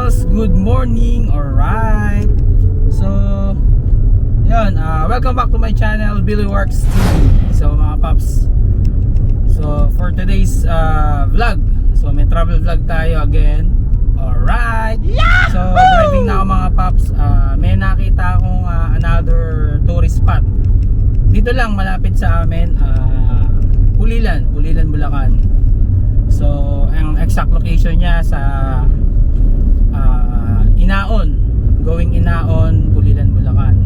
Sigels, good morning. Alright. So, yun, welcome back to my channel, Billy Works TV. So mga paps, so for today's vlog, so may travel vlog tayo again. Alright. So driving na ako mga paps. May nakita akong another tourist spot. Dito lang malapit sa amin, Pulilan, Bulacan. So ang exact location niya sa Inaon, going Inaon, Pulilan, Bulacan.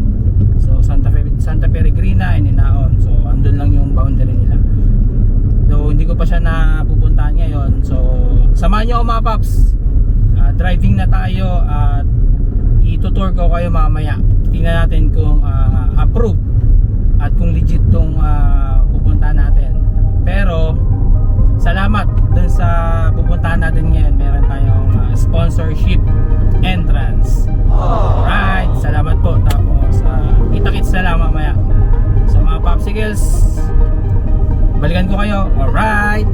So Santa Peregrina and Inaon. So andun lang yung boundary nila. Though hindi ko pa siya napupuntahan ngayon. So samahan niyo ako mga paps. Driving na tayo at itutour ko kayo mamaya. Tingnan natin kung approve at kung legit tong pupuntahan natin. Pero salamat dun sa pupuntahan natin ngayon. Meron tayong sponsorship entrance. Alright, salamat po. Tapos kita-kits na lang mamaya. So mga popsicles, balikan ko kayo. Alright.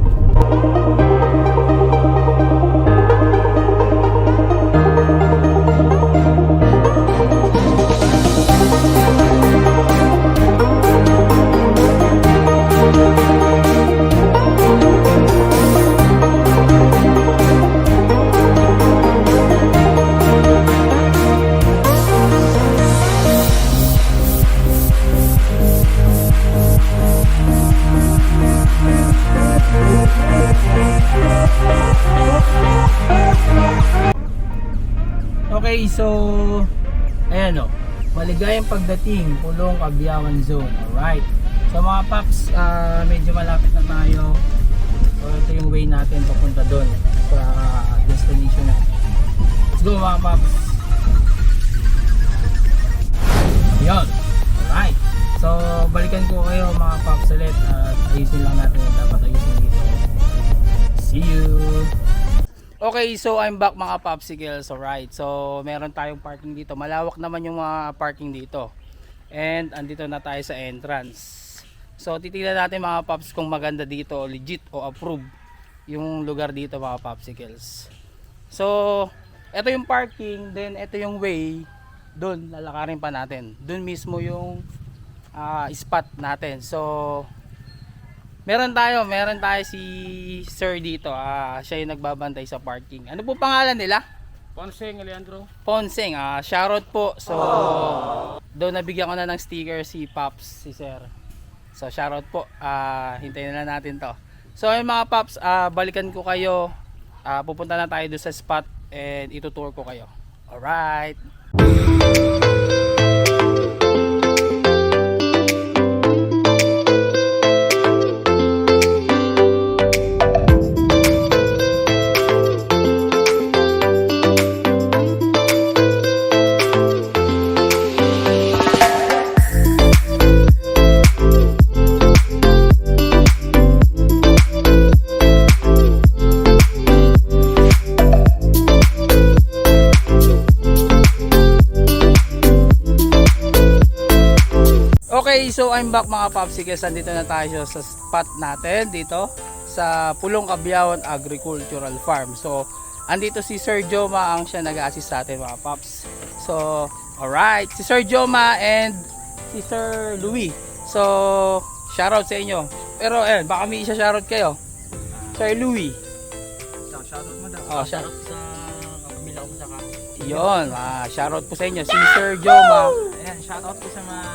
Okay, so ayan o, maligayang pagdating, Pulong Abyawan Zone. Alright, so mga paps, medyo malapit na tayo. So ito yung way natin papunta doon sa destination natin. Let's go mga paps. Yun, alright. So balikan ko kayo mga paps ulit at ayusin lang natin yung dapat ayusin dito. See you. Okay, so I'm back mga popsicles. Alright, so meron tayong parking dito. Malawak naman yung mga parking dito. And andito na tayo sa entrance. So titignan natin mga pops kung maganda dito, legit o approve yung lugar dito mga popsicles. So ito yung parking, then ito yung way. Doon lalakarin pa natin. Doon mismo yung spot natin. So meron tayo si sir dito. Siya yung nagbabantay sa parking. Ano po pangalan nila? Ponseng, Leandro. Ponseng, shoutout po. So doon nabigyan ko na ng sticker si Pops, si sir. So shoutout po. Hintayin na natin to. So yung mga Pops, balikan ko kayo. Pupunta na tayo doon sa spot and itutour ko kayo. Alright. Okay, so I'm back mga popsicles. Andito na tayo sa spot natin dito sa Pulong Abyawan Agricultural Farm. So andito si Sir Joma ang siya nag-assist sa atin mga pops. So alright, si Sir Joma and si Sir Louie. So shoutout sa inyo. Pero baka may isa shoutout kayo. Sir Louie. Shoutout mo daw. Oh, shoutout sa kapamilya ko sa ka. Yun, shoutout po sa inyo. Si Sir Joma. Ayan, shoutout po sa mga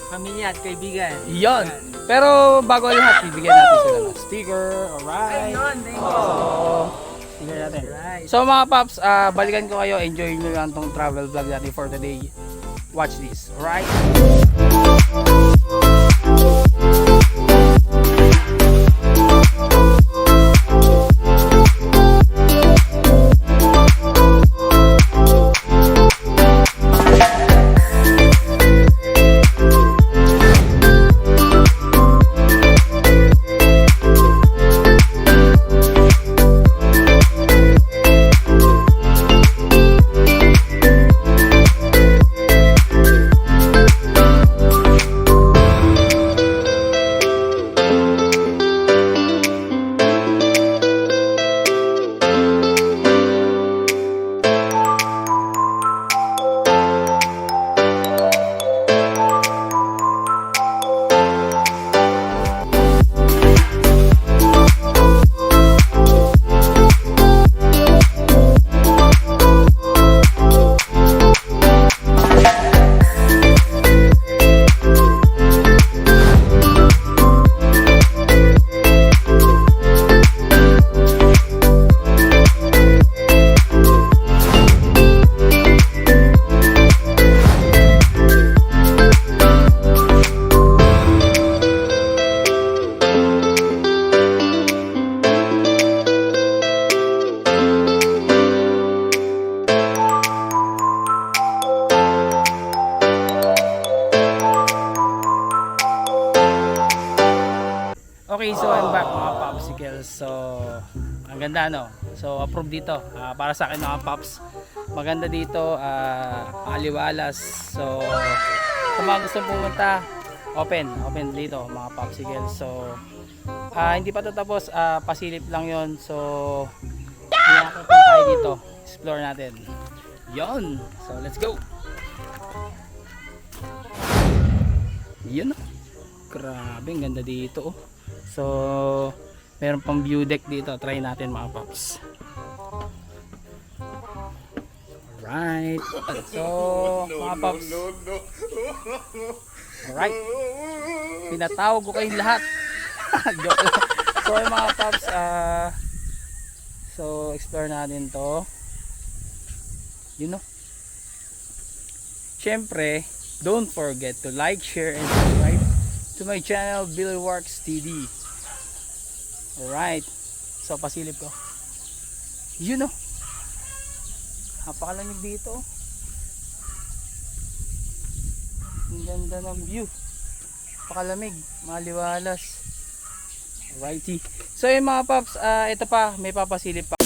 pamilya at kaibigan. Yon. Pero bago lahat, bibigyan natin sila ng sticker. Alright. Ayun, thank you. So, sticker natin. Alright. So mga paps, balikan ko kayo. Enjoy nyo lang tong travel vlog natin for today. Watch this. Alright. popsicles. So, ang ganda no. So, approve dito. Para sa akin mga pops. Maganda dito, aliwalas. So, kung mga gustong pumunta, open dito mga popsicles. So, hindi pa tatapos, pasilip lang yon. So, iyakapin tayo dito. Explore natin. Yon. So, let's go. Yun. Grabe, ang ganda dito. So, meron pang view deck dito. Try natin mga pops. Alright. So, mga pops. Alright. Pinatawag ko kayong lahat. Joke lang. So, yung mga pops, so, explore natin to. You know. Siyempre, don't forget to like, share, and subscribe to my channel, Billy Works TV. Alright. So, pasilip ko. You know. Napakalamig dito. Ang ganda ng view. Napakalamig. Maliwalas. Alrighty. So, yung mga paps, ito pa. May papasilip pa.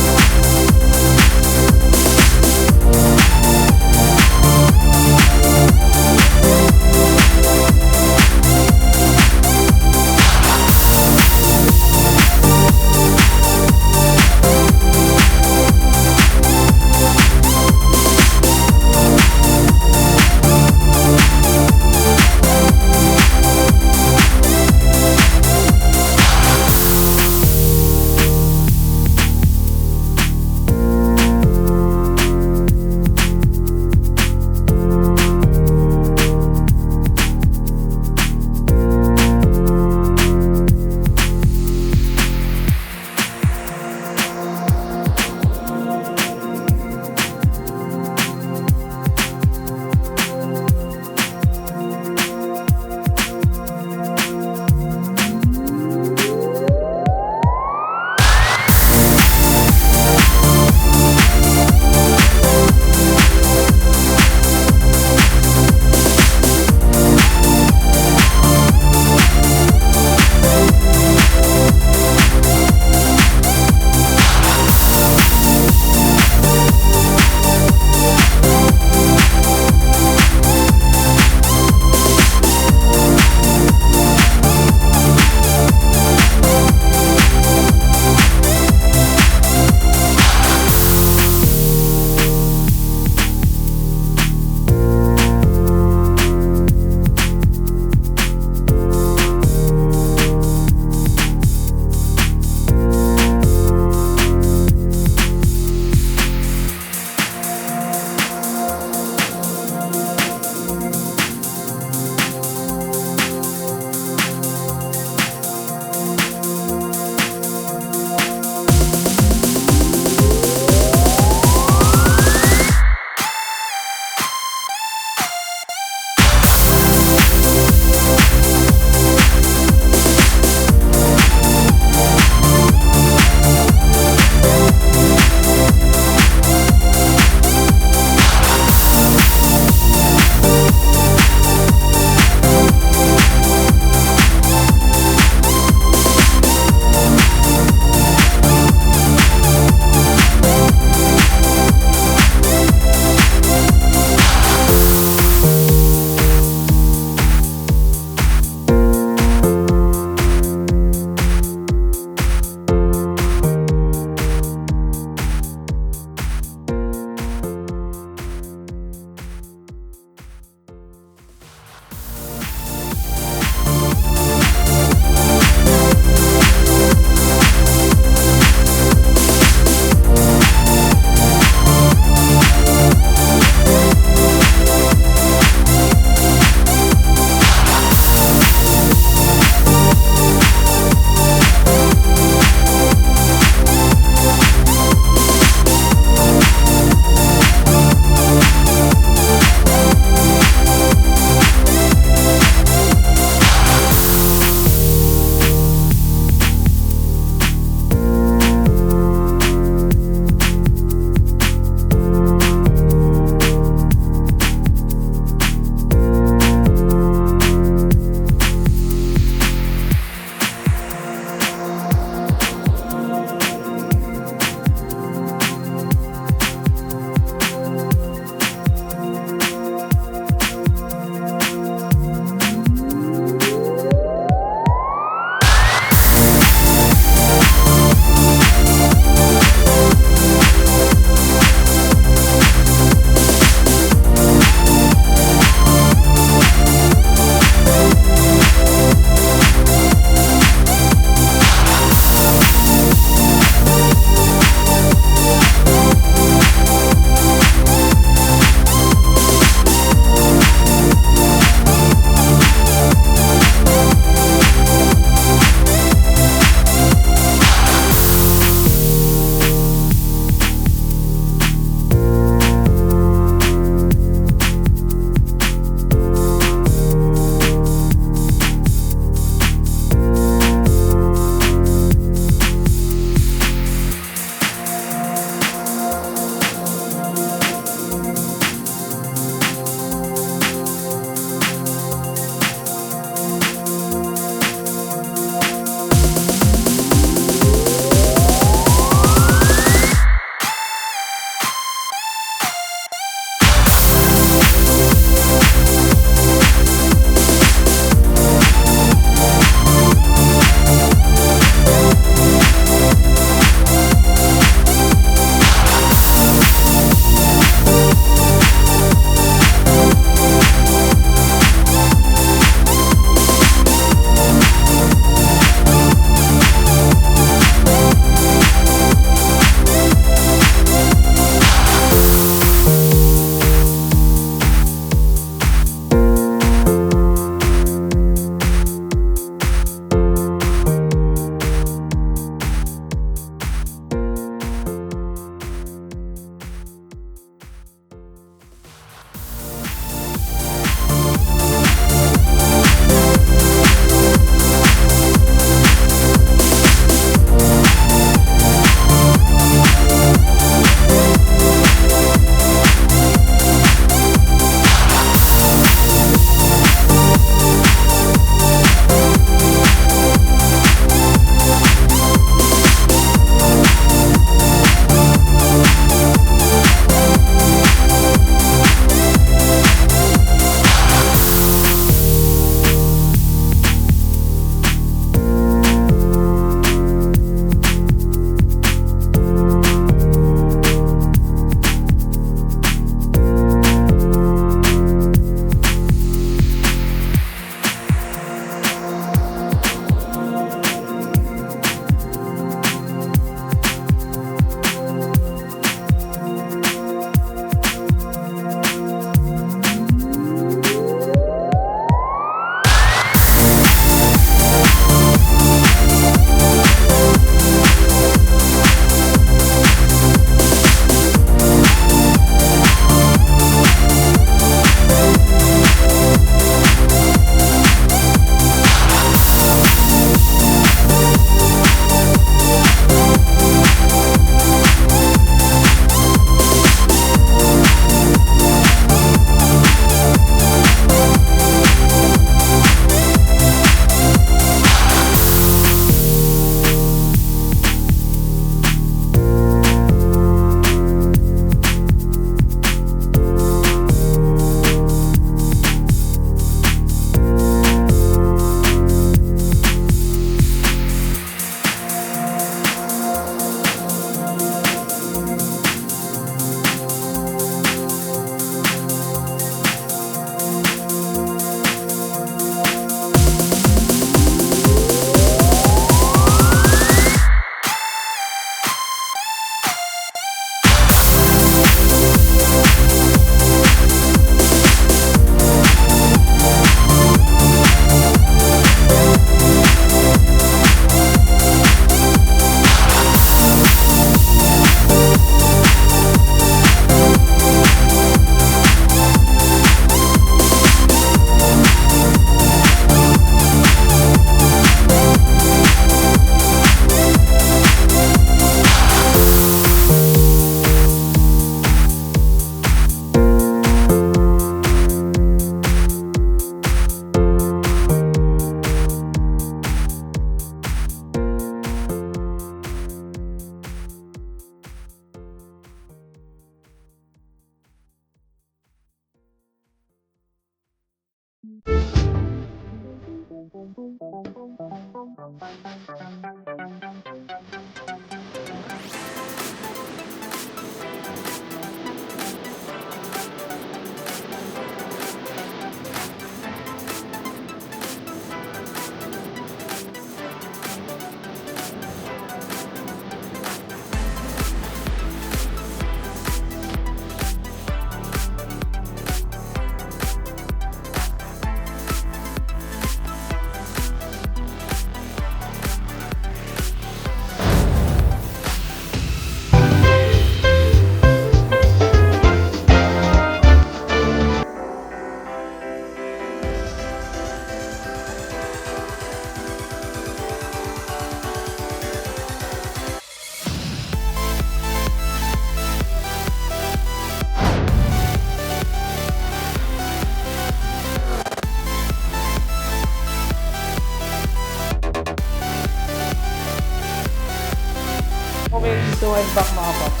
Okay, so I'm back mga paps.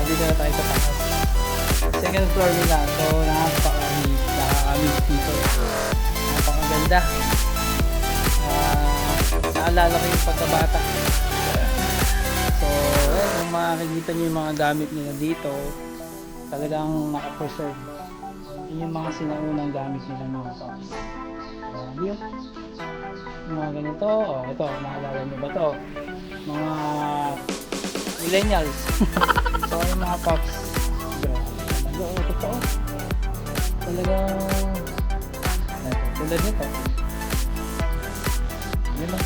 Dito na tayo sa taas. Second floor nila. So nakaka-amazed dito. Napakaganda. Naalala ko yung pagkabata. So, kung makikita nyo yung mga gamit nila dito, talagang naka-preserve. Yun yung mga sinaunang gamit nila mga paps. Yung mga ganito, ito, naalala nyo ba to? Mga millennials. So, yung mga paps, grabe. Totoo. Talagang, tulad nito. Yun lang.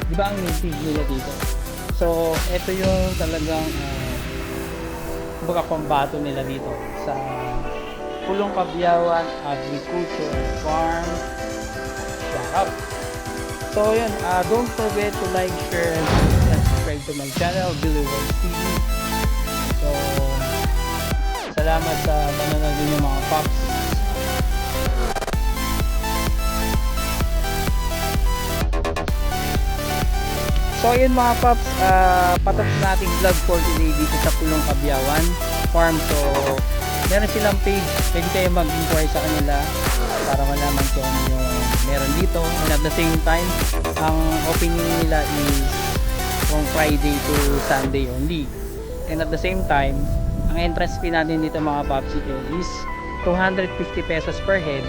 Di ba ang native nila dito? So, ito yung talagang pambato nila dito sa Pulong Kabyawan Agriculture Farm Shop. So, yun. Don't forget to like, share, and subscribe to my channel, Billy Works TV. So, salamat sa panonood din yung mga pops. So ayun mga paps, patapos na ating vlog for today dito sa Pulong Kabyawan Farm. So meron silang page, pwede kayo mag-inquire sa kanila para malaman kung ano yung meron dito. And at the same time, ang opening nila is from Friday to Sunday only. And at the same time, ang entrance fee natin dito mga paps is 250 pesos per head.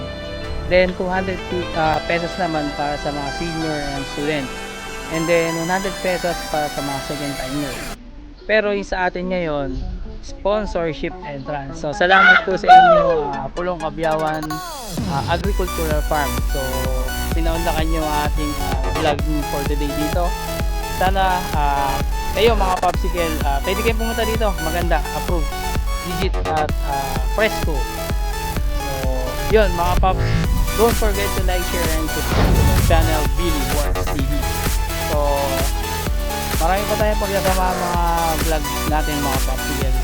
Then 200 pesos naman para sa mga senior and student. And then 100 pesos para sa mga second timer. Pero yung sa atin ngayon, sponsorship entrance. So salamat po sa inyo, Pulong Kabyawan Agricultural Farm. So pinaunlakan nyo ang ating vlog for today dito. Sana kayo mga popsicle, pwede kayong pumunta dito. Maganda, approve, legit at fresco. So yun mga pops, don't forget to like, share, and subscribe to my channel, Billy Works TV. So, marami pa tayong pagsasama mga vlog natin mga popsicles.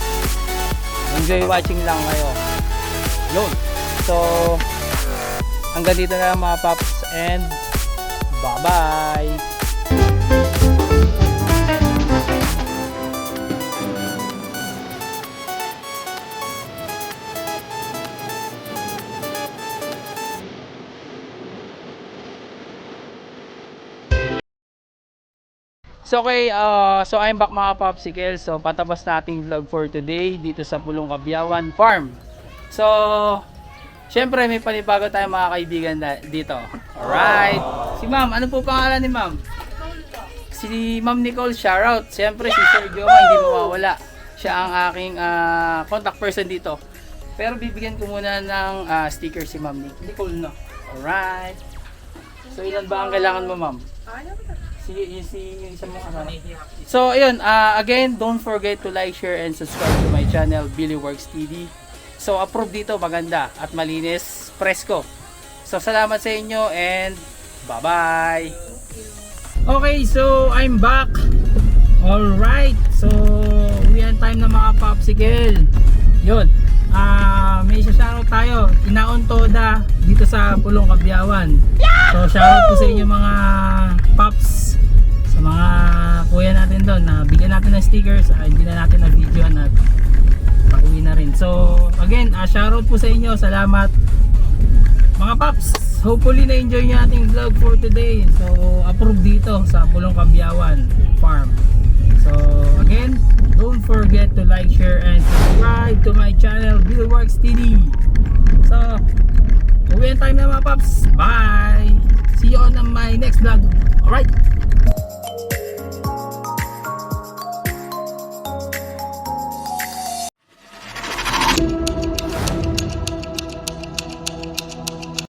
Enjoy watching lang kayo. Yun. So, hanggang dito na lang mga pops and bye-bye! So okay, so I'm back mga popsicles. So patapos na ating vlog for today dito sa Pulong Kabyawan Farm. So syempre may panibago tayong mga kaibigan dito. Alright. Si ma'am, ano po pangalan ni ma'am? Si ma'am Nicole, shoutout. Syempre si Sir Joe, hindi mawawala. Siya ang aking contact person dito. Pero bibigyan ko muna ng sticker si ma'am Nicole, no? Alright. So ilan ba ang kailangan mo ma'am? So ayun, again, don't forget to like, share, and subscribe to my channel, Billy Works TV. So approve dito, maganda at malinis, presko. So salamat sa inyo and bye-bye. Okay, so I'm back. Alright, so we have time na mga popsicle. Yun, may isa-shoutout tayo, Inaon Toda dito sa Pulong Kabyawan. So shoutout po sa inyo mga pops, sa mga kuya natin doon na bigyan natin ng stickers, hindi na natin na videoan at pauwi na rin. So again, shoutout po sa inyo, salamat mga pops. Hopefully na enjoy nyo ating vlog for today. So approve dito sa Pulong Kabyawan Farm. So again, don't forget to like, share, and subscribe to my channel, Billy Works TV. So uwi time na mga pops. Bye! See you on my next vlog. Alright!